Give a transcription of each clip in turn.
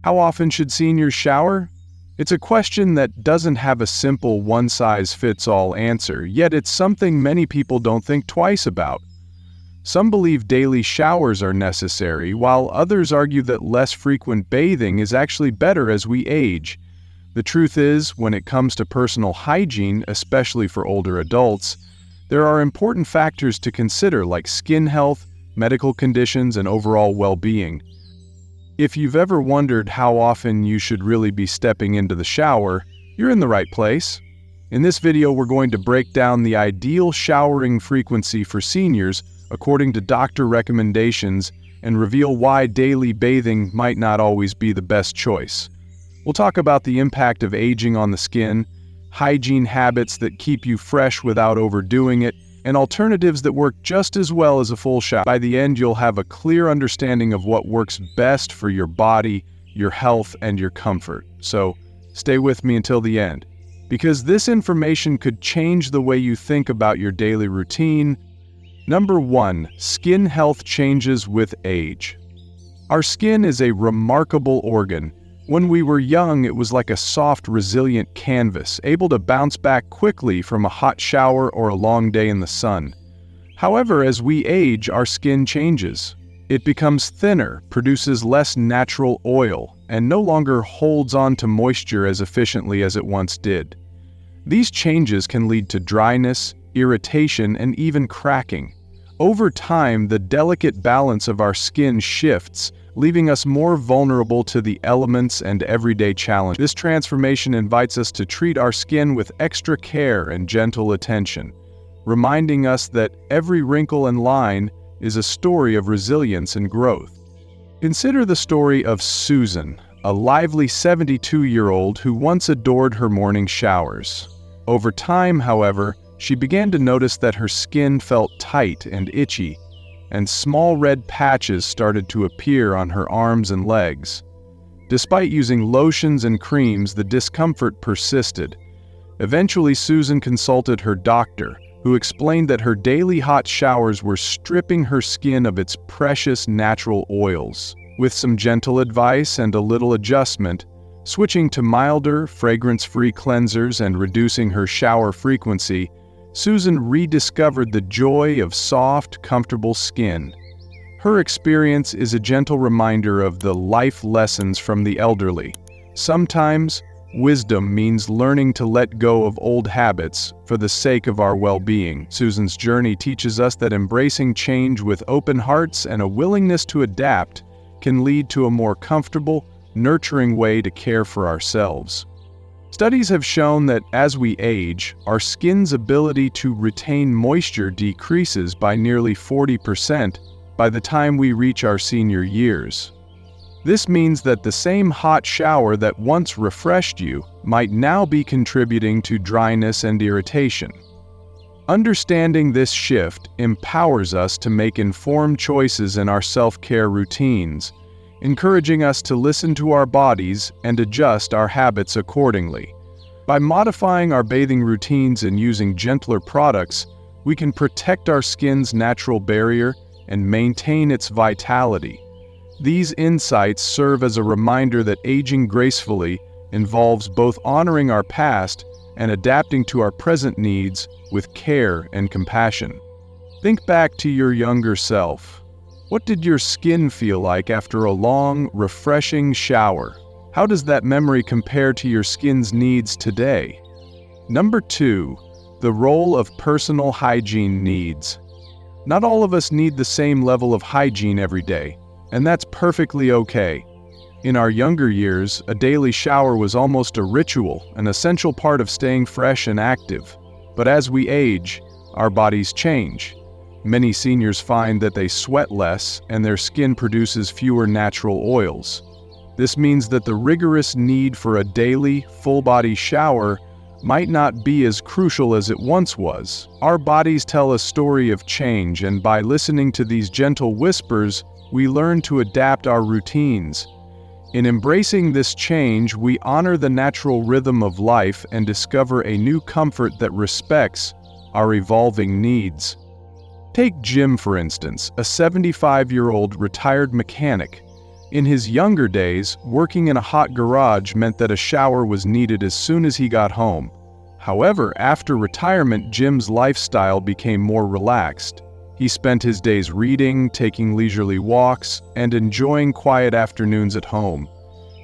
How often should seniors shower? It's a question that doesn't have a simple one-size-fits-all answer, yet it's something many people don't think twice about. Some believe daily showers are necessary, while others argue that less frequent bathing is actually better as we age. The truth is, when it comes to personal hygiene, especially for older adults, there are important factors to consider like skin health, medical conditions, and overall well-being. If you've ever wondered how often you should really be stepping into the shower, you're in the right place. In this video, we're going to break down the ideal showering frequency for seniors according to doctor recommendations and reveal why daily bathing might not always be the best choice. We'll talk about the impact of aging on the skin, hygiene habits that keep you fresh without overdoing it, and alternatives that work just as well as a full shower. By the end, you'll have a clear understanding of what works best for your body, your health, and your comfort. So, stay with me until the end, because this information could change the way you think about your daily routine. Number 1, skin health changes with age. Our skin is a remarkable organ. When we were young, it was like a soft, resilient canvas, able to bounce back quickly from a hot shower or a long day in the sun. However, as we age, our skin changes. It becomes thinner, produces less natural oil, and no longer holds on to moisture as efficiently as it once did. These changes can lead to dryness, irritation, and even cracking. Over time, the delicate balance of our skin shifts, leaving us more vulnerable to the elements and everyday challenges. This transformation invites us to treat our skin with extra care and gentle attention, reminding us that every wrinkle and line is a story of resilience and growth. Consider the story of Susan, a lively 72-year-old who once adored her morning showers. Over time, however, she began to notice that her skin felt tight and itchy, and small red patches started to appear on her arms and legs. Despite using lotions and creams, the discomfort persisted. Eventually, Susan consulted her doctor, who explained that her daily hot showers were stripping her skin of its precious natural oils. With some gentle advice and a little adjustment, switching to milder, fragrance-free cleansers and reducing her shower frequency, Susan rediscovered the joy of soft, comfortable skin. Her experience is a gentle reminder of the life lessons from the elderly. Sometimes, wisdom means learning to let go of old habits for the sake of our well-being. Susan's journey teaches us that embracing change with open hearts and a willingness to adapt can lead to a more comfortable, nurturing way to care for ourselves. Studies have shown that as we age, our skin's ability to retain moisture decreases by nearly 40% by the time we reach our senior years. This means that the same hot shower that once refreshed you might now be contributing to dryness and irritation. Understanding this shift empowers us to make informed choices in our self-care routines, encouraging us to listen to our bodies and adjust our habits accordingly. By modifying our bathing routines and using gentler products, we can protect our skin's natural barrier and maintain its vitality. These insights serve as a reminder that aging gracefully involves both honoring our past and adapting to our present needs with care and compassion. Think back to your younger self. What did your skin feel like after a long, refreshing shower? How does that memory compare to your skin's needs today? Number 2, the role of personal hygiene needs. Not all of us need the same level of hygiene every day, and that's perfectly okay. In our younger years, a daily shower was almost a ritual, an essential part of staying fresh and active. But as we age, our bodies change. Many seniors find that they sweat less and their skin produces fewer natural oils. This means that the rigorous need for a daily, full-body shower might not be as crucial as it once was. Our bodies tell a story of change, and by listening to these gentle whispers, we learn to adapt our routines. In embracing this change, we honor the natural rhythm of life and discover a new comfort that respects our evolving needs. Take Jim, for instance, a 75-year-old retired mechanic. In his younger days, working in a hot garage meant that a shower was needed as soon as he got home. However, after retirement, Jim's lifestyle became more relaxed. He spent his days reading, taking leisurely walks, and enjoying quiet afternoons at home.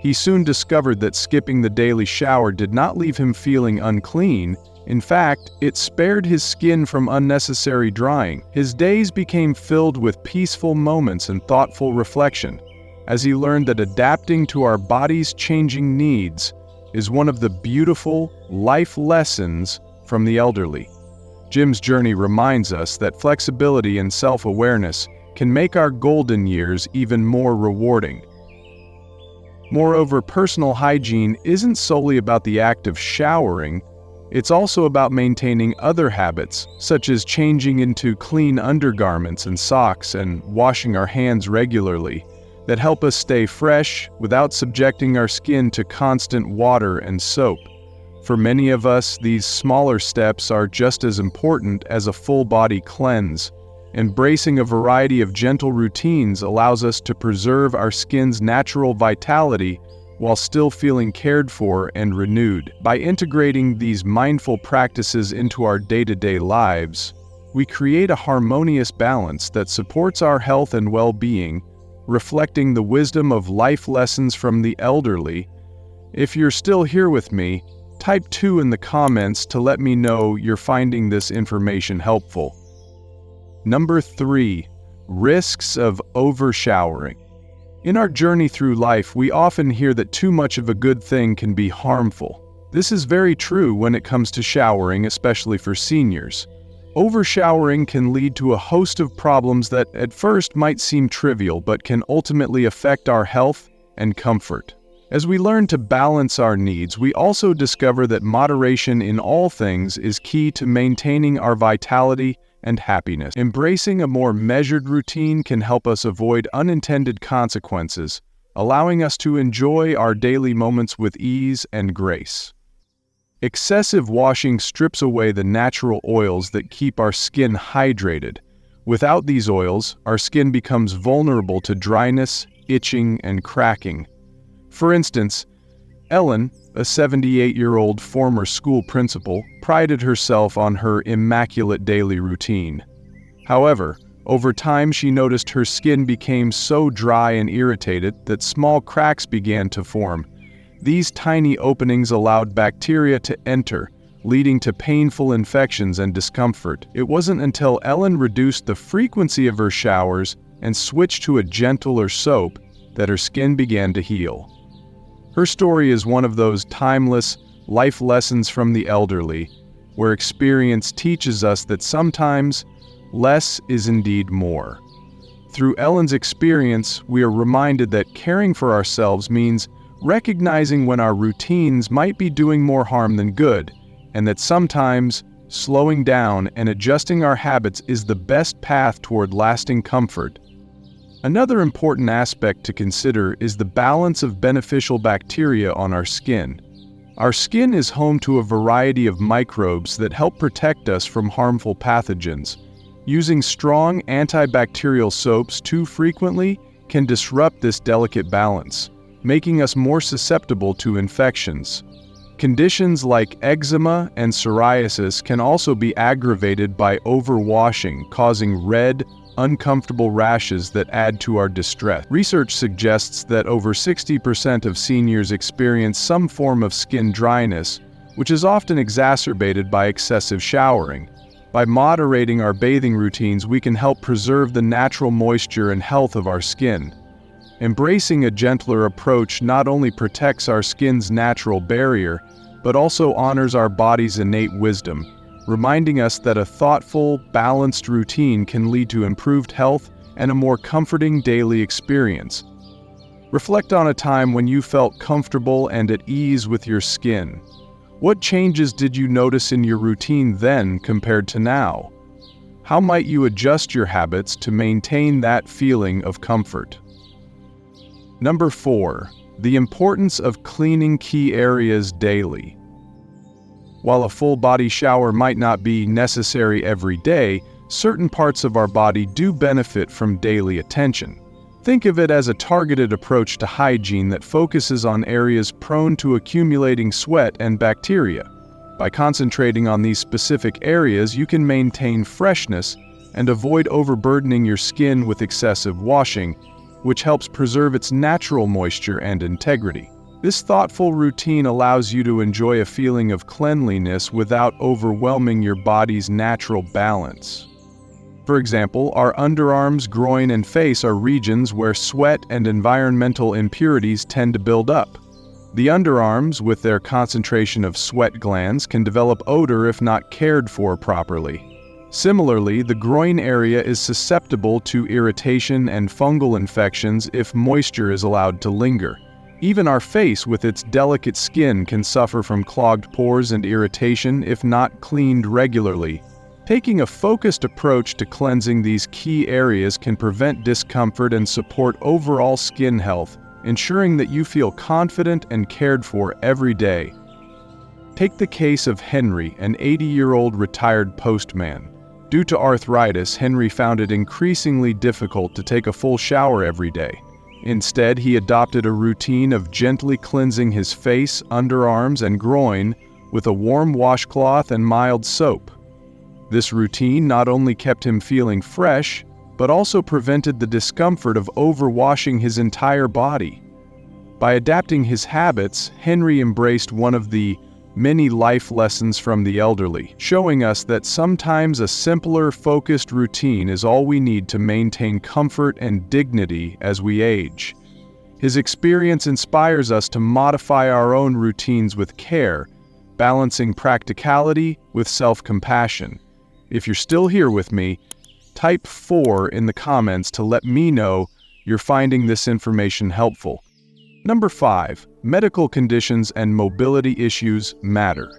He soon discovered that skipping the daily shower did not leave him feeling unclean. In fact, it spared his skin from unnecessary drying. His days became filled with peaceful moments and thoughtful reflection, as he learned that adapting to our body's changing needs is one of the beautiful life lessons from the elderly. Jim's journey reminds us that flexibility and self-awareness can make our golden years even more rewarding. Moreover, personal hygiene isn't solely about the act of showering. It's also about maintaining other habits, such as changing into clean undergarments and socks and washing our hands regularly, that help us stay fresh without subjecting our skin to constant water and soap. For many of us, these smaller steps are just as important as a full-body cleanse. Embracing a variety of gentle routines allows us to preserve our skin's natural vitality while still feeling cared for and renewed. By integrating these mindful practices into our day-to-day lives, we create a harmonious balance that supports our health and well-being, reflecting the wisdom of life lessons from the elderly. If you're still here with me, type 2 in the comments to let me know you're finding this information helpful. Number 3. Risks of overshowering. In our journey through life, we often hear that too much of a good thing can be harmful. This is very true when it comes to showering, especially for seniors. Overshowering can lead to a host of problems that at first might seem trivial but can ultimately affect our health and comfort. As we learn to balance our needs, we also discover that moderation in all things is key to maintaining our vitality and happiness. Embracing a more measured routine can help us avoid unintended consequences, allowing us to enjoy our daily moments with ease and grace. Excessive washing strips away the natural oils that keep our skin hydrated. Without these oils, our skin becomes vulnerable to dryness, itching, and cracking. For instance, Ellen, a 78-year-old former school principal, prided herself on her immaculate daily routine. However, over time she noticed her skin became so dry and irritated that small cracks began to form. These tiny openings allowed bacteria to enter, leading to painful infections and discomfort. It wasn't until Ellen reduced the frequency of her showers and switched to a gentler soap that her skin began to heal. Her story is one of those timeless life lessons from the elderly, where experience teaches us that sometimes less is indeed more. Through Ellen's experience, we are reminded that caring for ourselves means recognizing when our routines might be doing more harm than good, and that sometimes slowing down and adjusting our habits is the best path toward lasting comfort. Another important aspect to consider is the balance of beneficial bacteria on our skin. Our skin is home to a variety of microbes that help protect us from harmful pathogens. Using strong antibacterial soaps too frequently can disrupt this delicate balance, making us more susceptible to infections. Conditions like eczema and psoriasis can also be aggravated by overwashing, causing red, uncomfortable rashes that add to our distress. Research suggests that over 60% of seniors experience some form of skin dryness, which is often exacerbated by excessive showering. By moderating our bathing routines, we can help preserve the natural moisture and health of our skin. Embracing a gentler approach not only protects our skin's natural barrier, but also honors our body's innate wisdom, reminding us that a thoughtful, balanced routine can lead to improved health and a more comforting daily experience. Reflect on a time when you felt comfortable and at ease with your skin. What changes did you notice in your routine then compared to now? How might you adjust your habits to maintain that feeling of comfort? Number 4. The importance of cleaning key areas daily. While a full-body shower might not be necessary every day, certain parts of our body do benefit from daily attention. Think of it as a targeted approach to hygiene that focuses on areas prone to accumulating sweat and bacteria. By concentrating on these specific areas, you can maintain freshness and avoid overburdening your skin with excessive washing, which helps preserve its natural moisture and integrity. This thoughtful routine allows you to enjoy a feeling of cleanliness without overwhelming your body's natural balance. For example, our underarms, groin, and face are regions where sweat and environmental impurities tend to build up. The underarms, with their concentration of sweat glands, can develop odor if not cared for properly. Similarly, the groin area is susceptible to irritation and fungal infections if moisture is allowed to linger. Even our face, with its delicate skin, can suffer from clogged pores and irritation if not cleaned regularly. Taking a focused approach to cleansing these key areas can prevent discomfort and support overall skin health, ensuring that you feel confident and cared for every day. Take the case of Henry, an 80-year-old retired postman. Due to arthritis, Henry found it increasingly difficult to take a full shower every day. Instead, he adopted a routine of gently cleansing his face, underarms, and groin with a warm washcloth and mild soap. This routine not only kept him feeling fresh, but also prevented the discomfort of overwashing his entire body. By adapting his habits, Henry embraced one of the many life lessons from the elderly, showing us that sometimes a simpler, focused routine is all we need to maintain comfort and dignity as we age. His experience inspires us to modify our own routines with care, balancing practicality with self-compassion. If you're still here with me, type 4 in the comments to let me know you're finding this information helpful. Number 5. Medical conditions and mobility issues matter.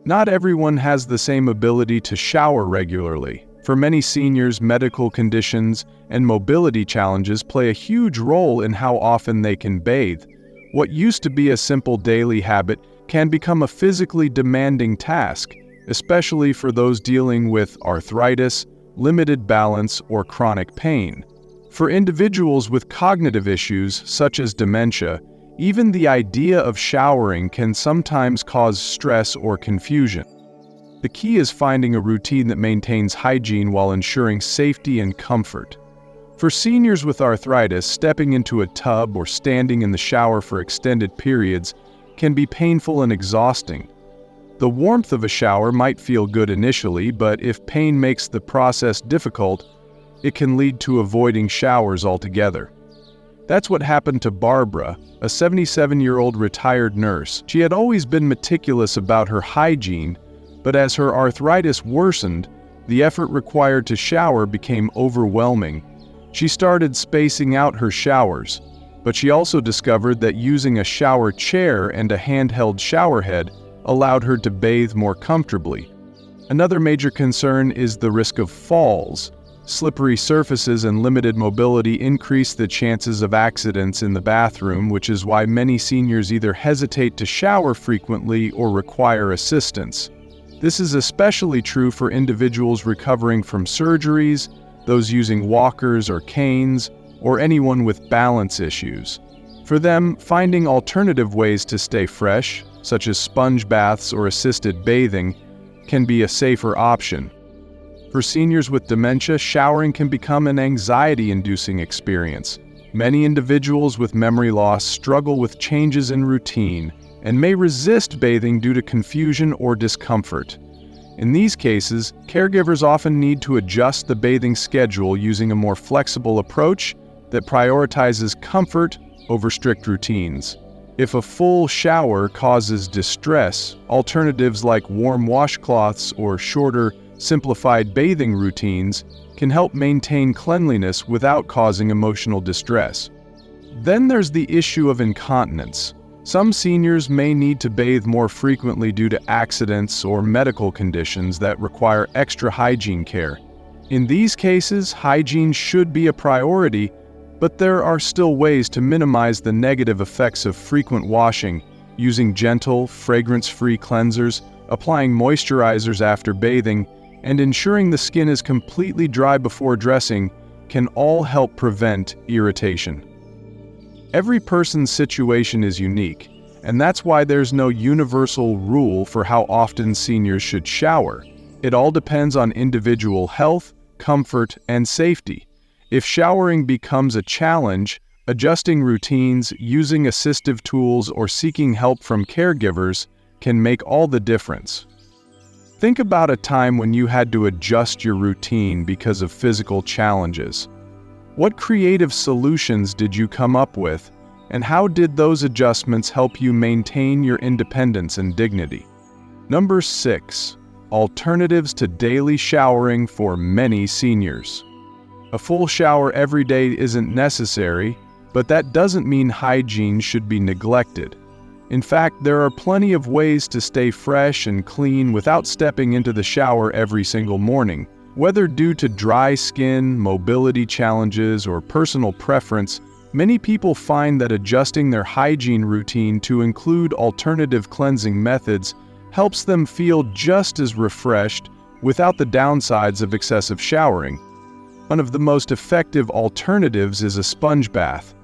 Not everyone has the same ability to shower regularly. For many seniors, medical conditions and mobility challenges play a huge role in how often they can bathe. What used to be a simple daily habit can become a physically demanding task, especially for those dealing with arthritis, limited balance, or chronic pain. For individuals with cognitive issues such as dementia, even the idea of showering can sometimes cause stress or confusion. The key is finding a routine that maintains hygiene while ensuring safety and comfort. For seniors with arthritis, stepping into a tub or standing in the shower for extended periods can be painful and exhausting. The warmth of a shower might feel good initially, but if pain makes the process difficult, it can lead to avoiding showers altogether. That's what happened to Barbara, a 77-year-old retired nurse. She had always been meticulous about her hygiene, but as her arthritis worsened, the effort required to shower became overwhelming. She started spacing out her showers, but she also discovered that using a shower chair and a handheld shower head allowed her to bathe more comfortably. Another major concern is the risk of falls. Slippery surfaces and limited mobility increase the chances of accidents in the bathroom, which is why many seniors either hesitate to shower frequently or require assistance. This is especially true for individuals recovering from surgeries, those using walkers or canes, or anyone with balance issues. For them, finding alternative ways to stay fresh, such as sponge baths or assisted bathing, can be a safer option. For seniors with dementia, showering can become an anxiety-inducing experience. Many individuals with memory loss struggle with changes in routine and may resist bathing due to confusion or discomfort. In these cases, caregivers often need to adjust the bathing schedule using a more flexible approach that prioritizes comfort over strict routines. If a full shower causes distress, alternatives like warm washcloths or shorter, simplified bathing routines can help maintain cleanliness without causing emotional distress. Then there's the issue of incontinence. Some seniors may need to bathe more frequently due to accidents or medical conditions that require extra hygiene care. In these cases, hygiene should be a priority, but there are still ways to minimize the negative effects of frequent washing. Using gentle, fragrance-free cleansers, applying moisturizers after bathing, and ensuring the skin is completely dry before dressing can all help prevent irritation. Every person's situation is unique, and that's why there's no universal rule for how often seniors should shower. It all depends on individual health, comfort, and safety. If showering becomes a challenge, adjusting routines, using assistive tools, or seeking help from caregivers can make all the difference. Think about a time when you had to adjust your routine because of physical challenges. What creative solutions did you come up with, and how did those adjustments help you maintain your independence and dignity? Number 6. Alternatives to daily showering for many seniors. A full shower every day isn't necessary, but that doesn't mean hygiene should be neglected. In fact, there are plenty of ways to stay fresh and clean without stepping into the shower every single morning. Whether due to dry skin, mobility challenges, or personal preference, many people find that adjusting their hygiene routine to include alternative cleansing methods helps them feel just as refreshed without the downsides of excessive showering. One of the most effective alternatives is a sponge bath.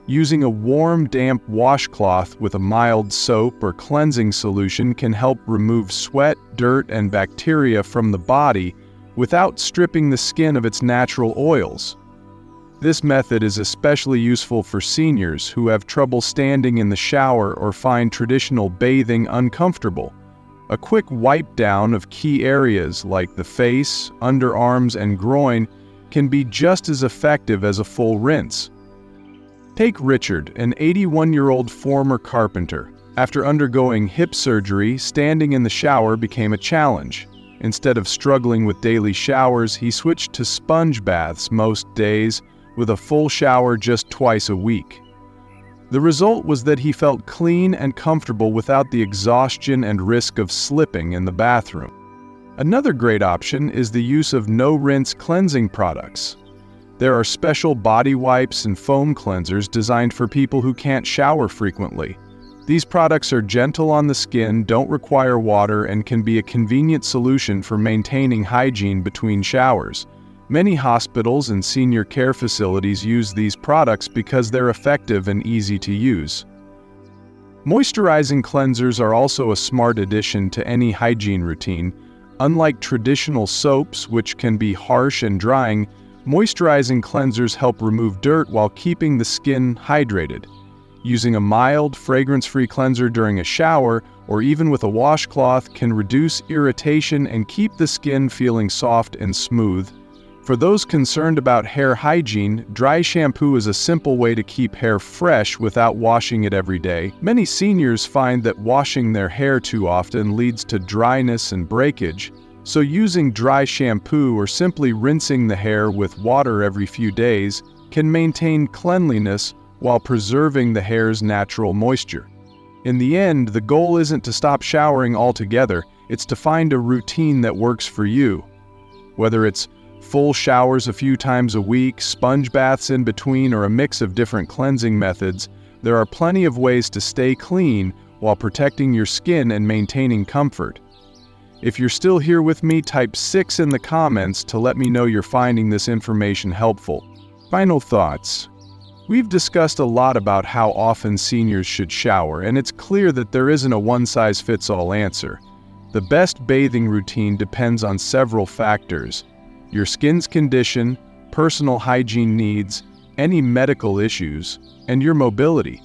Using a warm, damp washcloth with a mild soap or cleansing solution can help remove sweat, dirt, and bacteria from the body without stripping the skin of its natural oils. This method is especially useful for seniors who have trouble standing in the shower or find traditional bathing uncomfortable. A quick wipe down of key areas like the face, underarms, and groin can be just as effective as a full rinse. Take Richard, an 81-year-old former carpenter. After undergoing hip surgery, standing in the shower became a challenge. Instead of struggling with daily showers, he switched to sponge baths most days, with a full shower just twice a week. The result was that he felt clean and comfortable without the exhaustion and risk of slipping in the bathroom. Another great option is the use of no-rinse cleansing products. There are special body wipes and foam cleansers designed for people who can't shower frequently. These products are gentle on the skin, don't require water, and can be a convenient solution for maintaining hygiene between showers. Many hospitals and senior care facilities use these products because they're effective and easy to use. Moisturizing cleansers are also a smart addition to any hygiene routine. Unlike traditional soaps, which can be harsh and drying, moisturizing cleansers help remove dirt while keeping the skin hydrated. Using a mild, fragrance-free cleanser during a shower, or even with a washcloth, can reduce irritation and keep the skin feeling soft and smooth. For those concerned about hair hygiene, dry shampoo is a simple way to keep hair fresh without washing it every day. Many seniors find that washing their hair too often leads to dryness and breakage, so using dry shampoo or simply rinsing the hair with water every few days can maintain cleanliness while preserving the hair's natural moisture. In the end, the goal isn't to stop showering altogether, it's to find a routine that works for you. Whether it's full showers a few times a week, sponge baths in between, or a mix of different cleansing methods, there are plenty of ways to stay clean while protecting your skin and maintaining comfort. If you're still here with me, type 6 in the comments to let me know you're finding this information helpful. Final thoughts. We've discussed a lot about how often seniors should shower, and it's clear that there isn't a one-size-fits-all answer. The best bathing routine depends on several factors: your skin's condition, personal hygiene needs, any medical issues, and your mobility.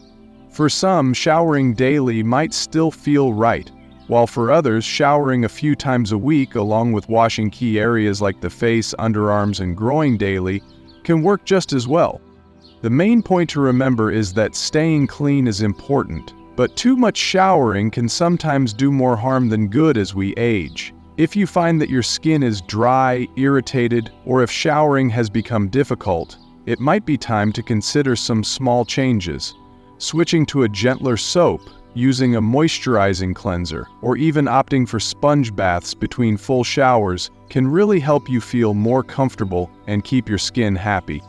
For some, showering daily might still feel right, while for others, showering a few times a week along with washing key areas like the face, underarms, and groin daily can work just as well. The main point to remember is that staying clean is important, but too much showering can sometimes do more harm than good as we age. If you find that your skin is dry, irritated, or if showering has become difficult, it might be time to consider some small changes. Switching to a gentler soap, using a moisturizing cleanser, or even opting for sponge baths between full showers can really help you feel more comfortable and keep your skin happy.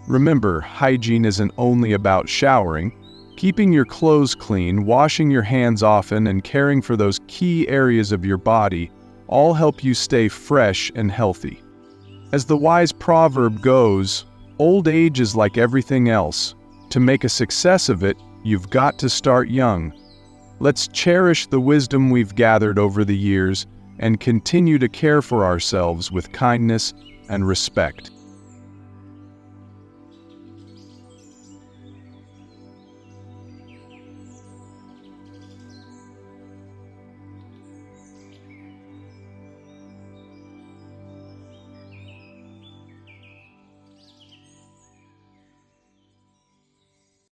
Remember, hygiene isn't only about showering. Keeping your clothes clean, washing your hands often, and caring for those key areas of your body all help you stay fresh and healthy. As the wise proverb goes, old age is like everything else. To make a success of it, you've got to start young. Let's cherish the wisdom we've gathered over the years and continue to care for ourselves with kindness and respect.